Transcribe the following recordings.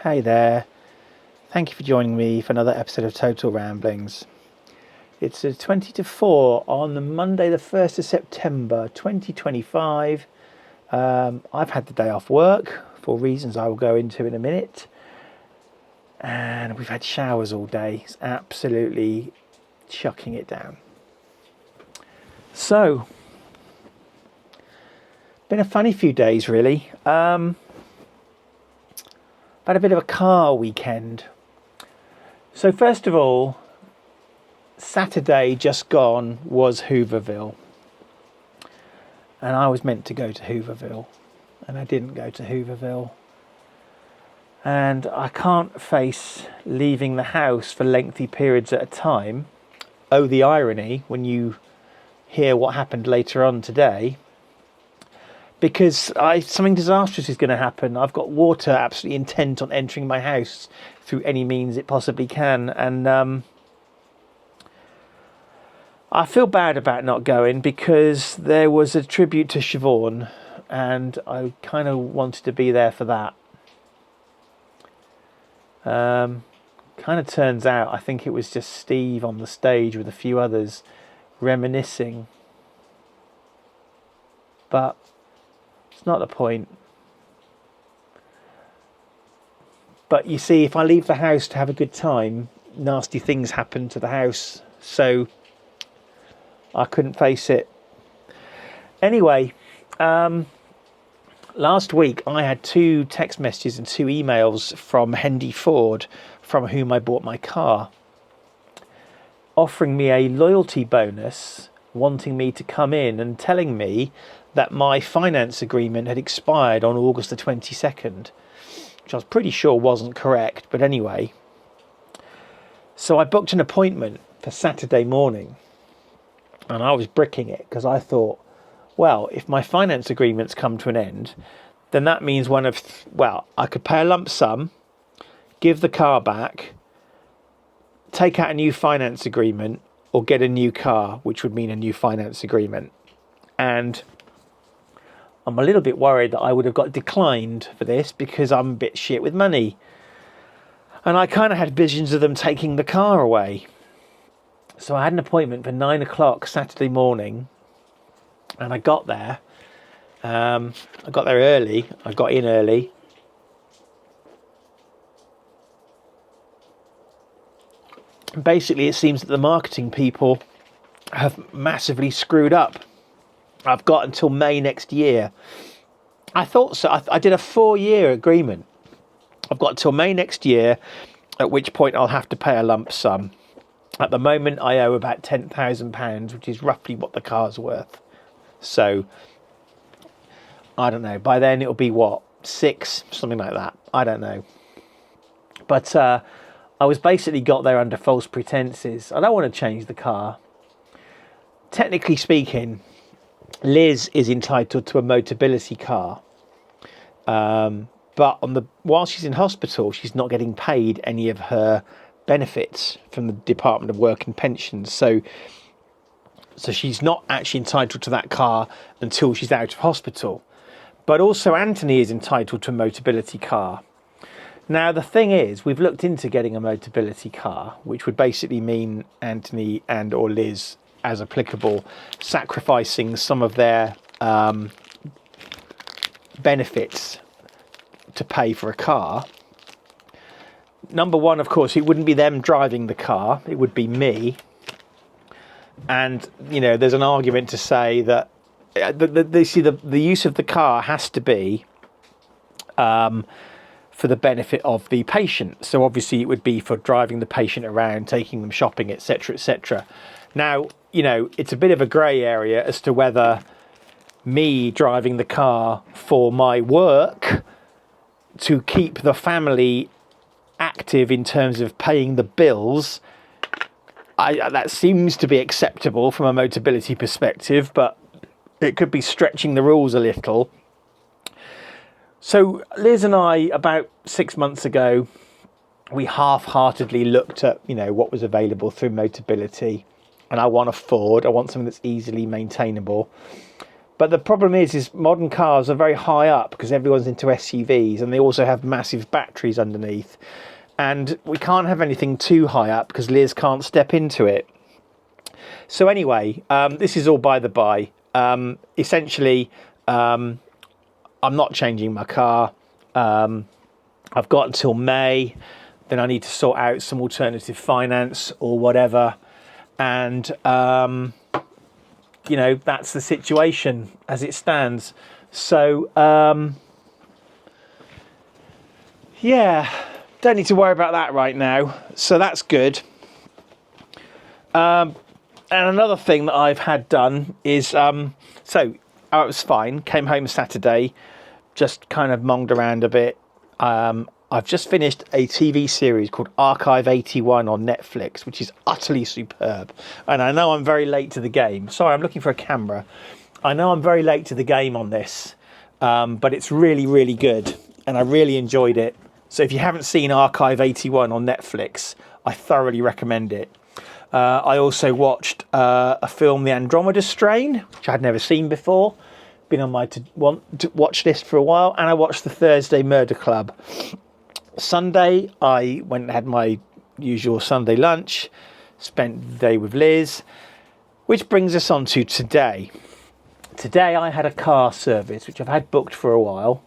Hey there, thank you for joining me for another episode of Total Ramblings. It's 20 to 4 on the Monday the 1st of September 2025. I've had the day off work for reasons I will go into in a minute. And we've had showers all day. It's absolutely chucking it down. So, been a funny few days really. Had a bit of a car weekend. So first of all, Saturday just gone was Hooverville. And I was meant to go to Hooverville. And I didn't go to Hooverville. And I can't face leaving the house for lengthy periods at a time. Oh, the irony when you hear what happened later on today. Because something disastrous is going to happen. I've got water absolutely intent on entering my house through any means it possibly can. And I feel bad about not going because there was a tribute to Siobhan and I kind of wanted to be there for that. Kind of turns out I think it was just Steve on the stage with a few others reminiscing. But it's not the point. But you see, if I leave the house to have a good time, nasty things happen to the house. So I couldn't face it. Anyway, last week I had 2 text messages and 2 emails from Hendy Ford, from whom I bought my car, offering me a loyalty bonus, wanting me to come in and telling me that my finance agreement had expired on August the 22nd, which I was pretty sure wasn't correct, but anyway. So I booked an appointment for Saturday morning, and I was bricking it because I thought, well, if my finance agreements come to an end, then that means I could pay a lump sum, give the car back, take out a new finance agreement, or get a new car, which would mean a new finance agreement. And I'm a little bit worried that I would have got declined for this because I'm a bit shit with money. And I kind of had visions of them taking the car away. So I had an appointment for 9 o'clock Saturday morning. And I got there. I got there early. I got in early. Basically, it seems that the marketing people have massively screwed up. I've got until May next year. I thought so. I did a 4-year agreement. I've got until May next year, at which point I'll have to pay a lump sum. At the moment, I owe about £10,000, which is roughly what the car's worth. So, I don't know. By then, it'll be 6, something like that. I don't know. But I was basically got there under false pretenses. I don't want to change the car. Technically speaking, Liz is entitled to a Motability car, but while she's in hospital, she's not getting paid any of her benefits from the Department of Work and Pensions. So she's not actually entitled to that car until she's out of hospital. But also Anthony is entitled to a Motability car. Now the thing is, we've looked into getting a Motability car, which would basically mean Anthony and or Liz, as applicable, sacrificing some of their benefits to pay for a car. Number one, of course, it wouldn't be them driving the car, it would be me. And, there's an argument to say that the use of the car has to be for the benefit of the patient. So obviously it would be for driving the patient around, taking them shopping, etc., etc. Now, it's a bit of a grey area as to whether me driving the car for my work to keep the family active in terms of paying the bills, that seems to be acceptable from a Motability perspective, but it could be stretching the rules a little. So Liz and I, about 6 months ago, we half-heartedly looked at, what was available through Motability. And I want a Ford. I want something that's easily maintainable. But the problem is modern cars are very high up because everyone's into SUVs, and they also have massive batteries underneath. And we can't have anything too high up because Liz can't step into it. So anyway, this is all by the by. Essentially, I'm not changing my car. I've got until May. Then I need to sort out some alternative finance or whatever. And, you know, that's the situation as it stands. So, yeah, don't need to worry about that right now. So that's good. And another thing that I've had done is, it was fine. Came home Saturday, just kind of monged around a bit. I've just finished a TV series called Archive 81 on Netflix, which is utterly superb. And I know I'm very late to the game. Sorry, I'm looking for a camera. I know I'm very late to the game on this, but it's really, really good. And I really enjoyed it. So if you haven't seen Archive 81 on Netflix, I thoroughly recommend it. I also watched a film, The Andromeda Strain, which I'd never seen before. Been on my to watch list for a while. And I watched The Thursday Murder Club. Sunday, I went and had my usual Sunday lunch, spent the day with Liz, which brings us on to today. Today I had a car service, which I've had booked for a while,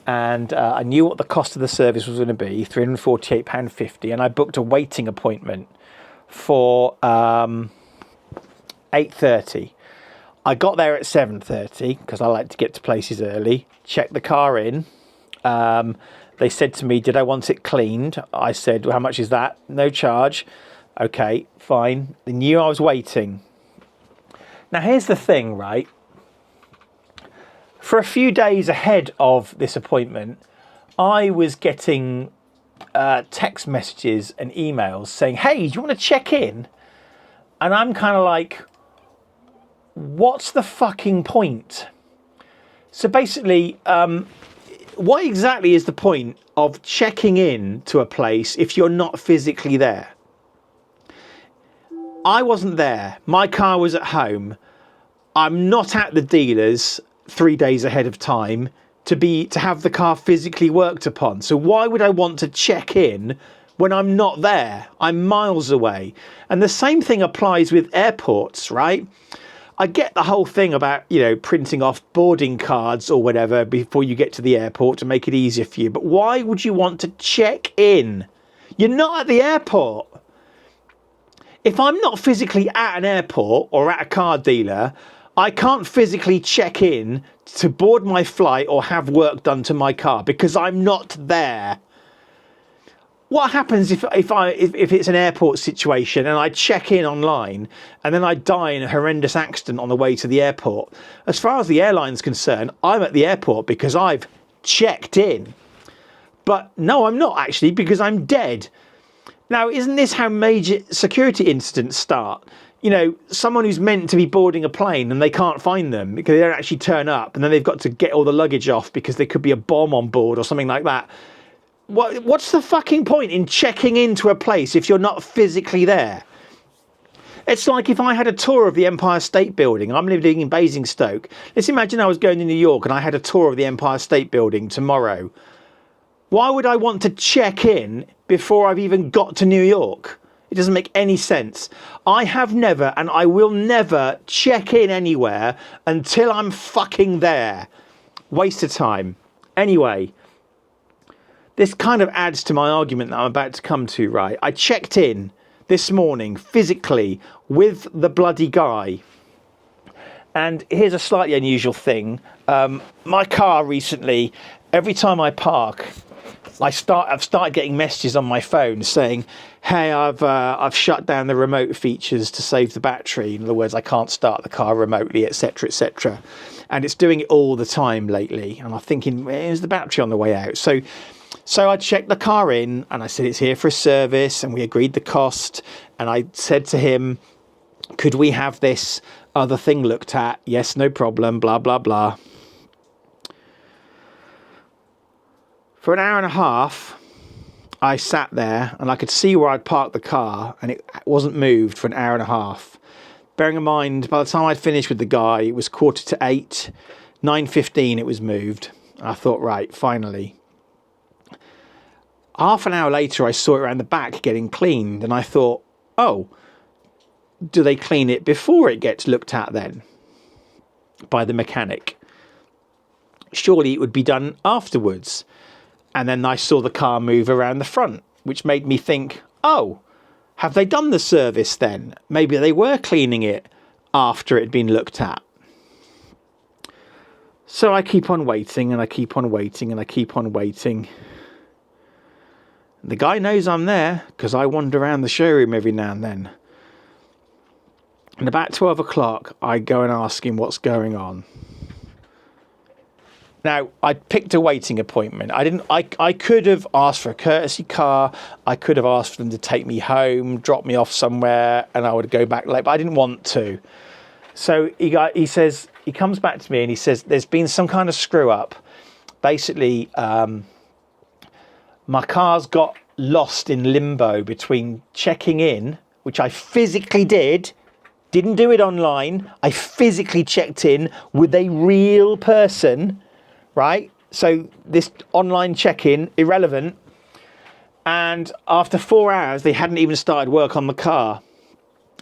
and I knew what the cost of the service was going to be, £348.50, and I booked a waiting appointment for 8:30. I got there at 7:30 because I like to get to places early, checked the car in. They said to me, did I want it cleaned? I said, well, how much is that? No charge. Okay, fine. They knew I was waiting. Now, here's the thing, right? For a few days ahead of this appointment, I was getting text messages and emails saying, hey, do you want to check in? And I'm kind of like, what's the fucking point? So basically, what exactly is the point of checking in to a place if you're not physically there? I wasn't there. My car was at home. I'm not at the dealers 3 days ahead of time to have the car physically worked upon. So why would I want to check in when I'm not there? I'm miles away. And the same thing applies with airports, right? I get the whole thing about, you know, printing off boarding cards or whatever before you get to the airport to make it easier for you. But why would you want to check in? You're not at the airport. If I'm not physically at an airport or at a car dealer, I can't physically check in to board my flight or have work done to my car because I'm not there. What happens if it's an airport situation and I check in online and then I die in a horrendous accident on the way to the airport? As far as the airline's concerned, I'm at the airport because I've checked in. But no, I'm not actually, because I'm dead. Now, isn't this how major security incidents start? You know, someone who's meant to be boarding a plane and they can't find them because they don't actually turn up, and then they've got to get all the luggage off because there could be a bomb on board or something like that. What's the fucking point in checking into a place if you're not physically there? It's like if I had a tour of the Empire State Building. I'm living in Basingstoke. Let's imagine I was going to New York and I had a tour of the Empire State Building tomorrow. Why would I want to check in before I've even got to New York? It doesn't make any sense. I have never and I will never check in anywhere until I'm fucking there. Waste of time. Anyway, this kind of adds to my argument that I'm about to come to, right? I checked in this morning physically with the bloody guy. And here's a slightly unusual thing. My car recently, every time I park, I've started getting messages on my phone saying, hey, I've shut down the remote features to save the battery. In other words, I can't start the car remotely, etc., etc. And it's doing it all the time lately. And I'm thinking, is the battery on the way out? So I checked the car in and I said it's here for a service, and we agreed the cost. And I said to him, could we have this other thing looked at? Yes, no problem, blah, blah, blah. For an hour and a half, I sat there and I could see where I'd parked the car, and it wasn't moved for an hour and a half. bearing in mind, by the time I'd finished with the guy, it was 7:45, 9:15 it was moved. I thought, right, finally. Half an hour later, I saw it around the back getting cleaned, and I thought, oh, do they clean it before it gets looked at then by the mechanic? Surely it would be done afterwards. And then I saw the car move around the front, which made me think, oh, have they done the service then? Maybe they were cleaning it after it had been looked at. So I keep on waiting, and I keep on waiting, and I keep on waiting. The guy knows I'm there because I wander around the showroom every now and then. And about 12 o'clock, I go and ask him what's going on. Now, I picked a waiting appointment. I could have asked for a courtesy car. I could have asked for them to take me home, drop me off somewhere, and I would go back late, but I didn't want to. So he comes back to me and he says, there's been some kind of screw up. Basically, my car's got lost in limbo between checking in, which I physically didn't do it online. I physically checked in with a real person, right? So this online check-in, irrelevant. And after 4 hours, they hadn't even started work on the car.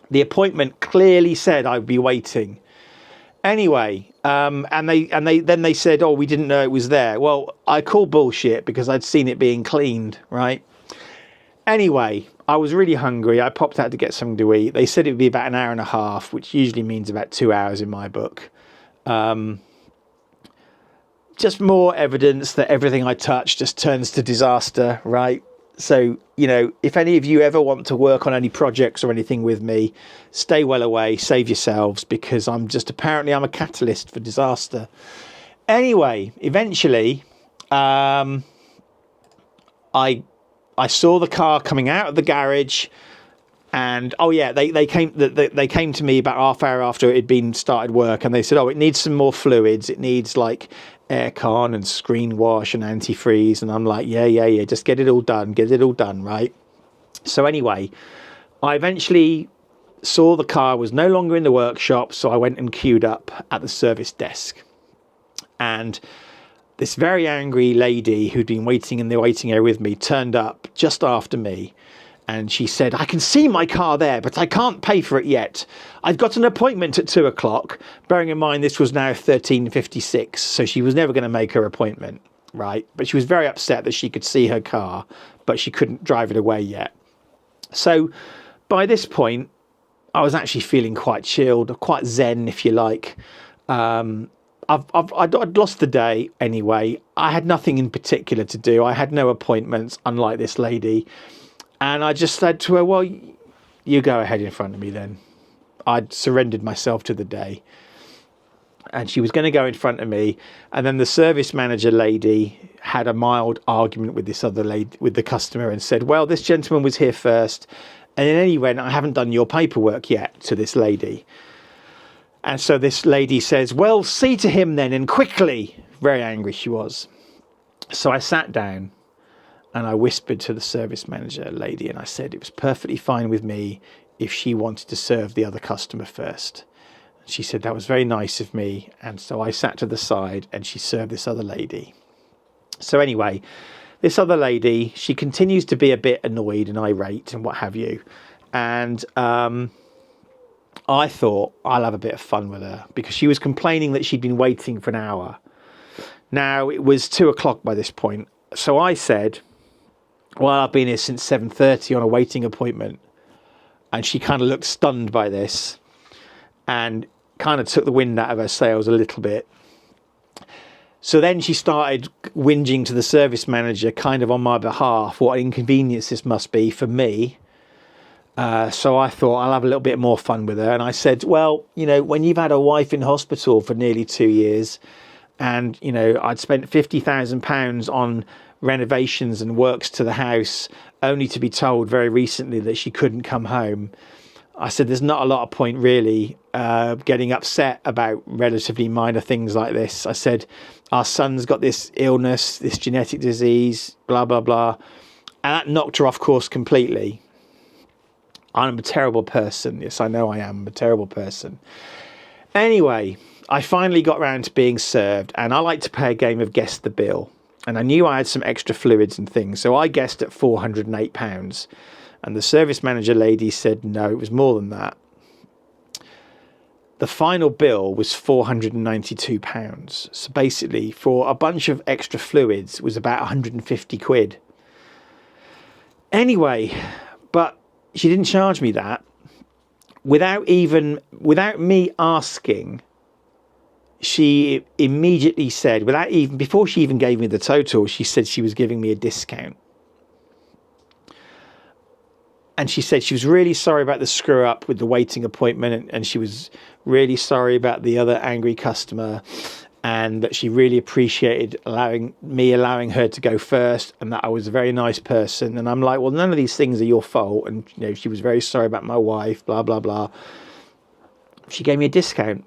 The appointment clearly said I'd be waiting. Anyway, and they said, oh, we didn't know it was there. Well, I call bullshit because I'd seen it being cleaned, right? Anyway, I was really hungry. I popped out to get something to eat. They said it would be about an hour and a half, which usually means about 2 hours in my book. Just more evidence that everything I touch just turns to disaster, right? So, you know, if any of you ever want to work on any projects or anything with me, stay well away, save yourselves, because I'm a catalyst for disaster. Anyway, eventually, I saw the car coming out of the garage, and they came to me about half hour after it had been started work, and they said, oh, it needs some more fluids. It needs like aircon and screen wash and antifreeze. And I'm like, yeah, just get it all done, right? So anyway, I eventually saw the car was no longer in the workshop, so I went and queued up at the service desk. And this very angry lady who'd been waiting in the waiting area with me turned up just after me. And she said, I can see my car there, but I can't pay for it yet. I've got an appointment at 2 o'clock. Bearing in mind, this was now 13:56, so she was never going to make her appointment, right? But she was very upset that she could see her car, but she couldn't drive it away yet. So by this point, I was actually feeling quite chilled, quite zen, if you like. I'd lost the day anyway. I had nothing in particular to do. I had no appointments, unlike this lady. And I just said to her, well, you go ahead in front of me then. I'd surrendered myself to the day. And she was going to go in front of me. And then the service manager lady had a mild argument with this other lady, with the customer, and said, well, this gentleman was here first. And in any event, I haven't done your paperwork yet, to this lady. And so this lady says, well, see to him then, and quickly. Very angry she was. So I sat down. And I whispered to the service manager lady, and I said it was perfectly fine with me if she wanted to serve the other customer first. She said that was very nice of me, and so I sat to the side and she served this other lady. So anyway, this other lady, she continues to be a bit annoyed and irate and what have you. And I thought I'll have a bit of fun with her, because she was complaining that she'd been waiting for an hour. Now, it was 2 o'clock by this point. So I said, well, I've been here since 7:30 on a waiting appointment. And she kind of looked stunned by this and kind of took the wind out of her sails a little bit. So then she started whinging to the service manager kind of on my behalf, what an inconvenience this must be for me. So I thought I'll have a little bit more fun with her. And I said, well, you know, when you've had a wife in hospital for nearly 2 years, and, you know, I'd spent £50,000 on renovations and works to the house, only to be told very recently that she couldn't come home. I said, there's not a lot of point really getting upset about relatively minor things like this. I said, our son's got this illness, this genetic disease, blah, blah, blah. And that knocked her off course completely. I'm a terrible person. Yes, I know I am. I'm a terrible person. Anyway, I finally got round to being served, and I like to play a game of guess the bill. And I knew I had some extra fluids and things, so I guessed at £408. And the service manager lady said no, it was more than that. The final bill was £492. So basically, for a bunch of extra fluids, it was about 150 quid. Anyway, but she didn't charge me that. Without me asking, she immediately said, before she even gave me the total, she said she was giving me a discount. And she said she was really sorry about the screw up with the waiting appointment, and she was really sorry about the other angry customer, and that she really appreciated allowing her to go first, and that I was a very nice person. And I'm like, well, none of these things are your fault. And she was very sorry about my wife, blah blah blah. She gave me a discount.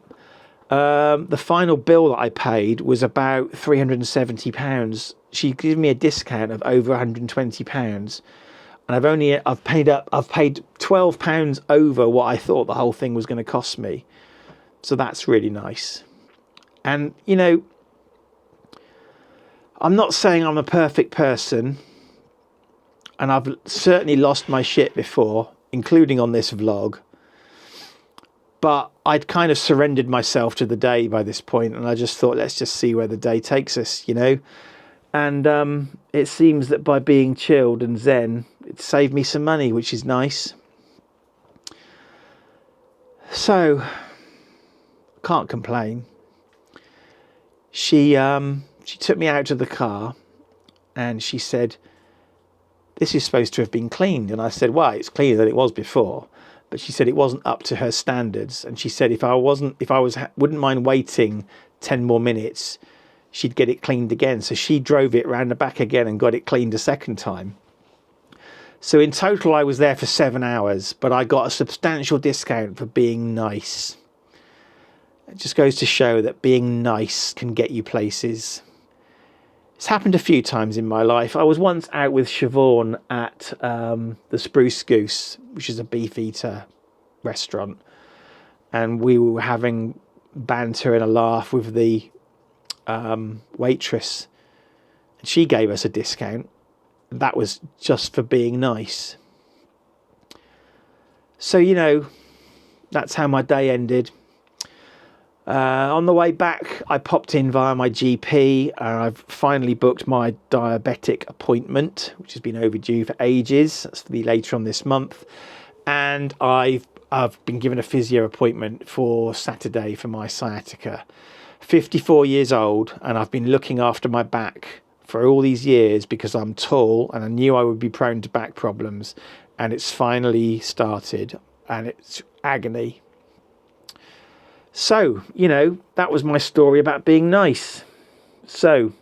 The final bill that I paid was about £370. She gave me a discount of over £120. And I've paid £12 over what I thought the whole thing was going to cost me. So that's really nice. And, I'm not saying I'm a perfect person. And I've certainly lost my shit before, including on this vlog. But I'd kind of surrendered myself to the day by this point. And I just thought, let's just see where the day takes us, And it seems that by being chilled and zen, it saved me some money, which is nice. So, can't complain. She took me out to the car, and she said, "This is supposed to have been cleaned." And I said, "Well, it's cleaner than it was before." But she said it wasn't up to her standards, and she said if I wouldn't mind waiting 10 more minutes, she'd get it cleaned again. So she drove it round the back again and got it cleaned a second time. So in total, I was there for 7 hours, but I got a substantial discount for being nice. It just goes to show that being nice can get you places. It's happened a few times in my life. I was once out with Siobhan at the Spruce Goose, which is a beef eater restaurant. And we were having banter and a laugh with the waitress. And she gave us a discount. That was just for being nice. So, that's how my day ended. On the way back, I popped in via my GP. I've finally booked my diabetic appointment, which has been overdue for ages. That's to be later on this month. And I've been given a physio appointment for Saturday for my sciatica. 54 years old, and I've been looking after my back for all these years because I'm tall and I knew I would be prone to back problems, and it's finally started, and it's agony. So, that was my story about being nice. So,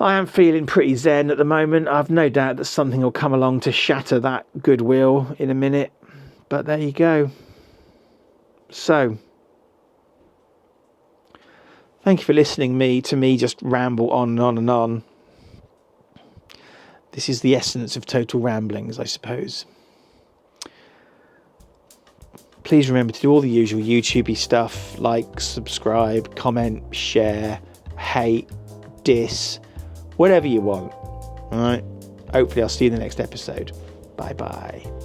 I am feeling pretty zen at the moment. I've no doubt that something will come along to shatter that goodwill in a minute, but there you go. So, thank you for listening to me just ramble on and on and on. This is the essence of total ramblings, I suppose. Please remember to do all the usual YouTubey stuff, like, subscribe, comment, share, hate, diss, whatever you want. All right. Hopefully I'll see you in the next episode. Bye-bye.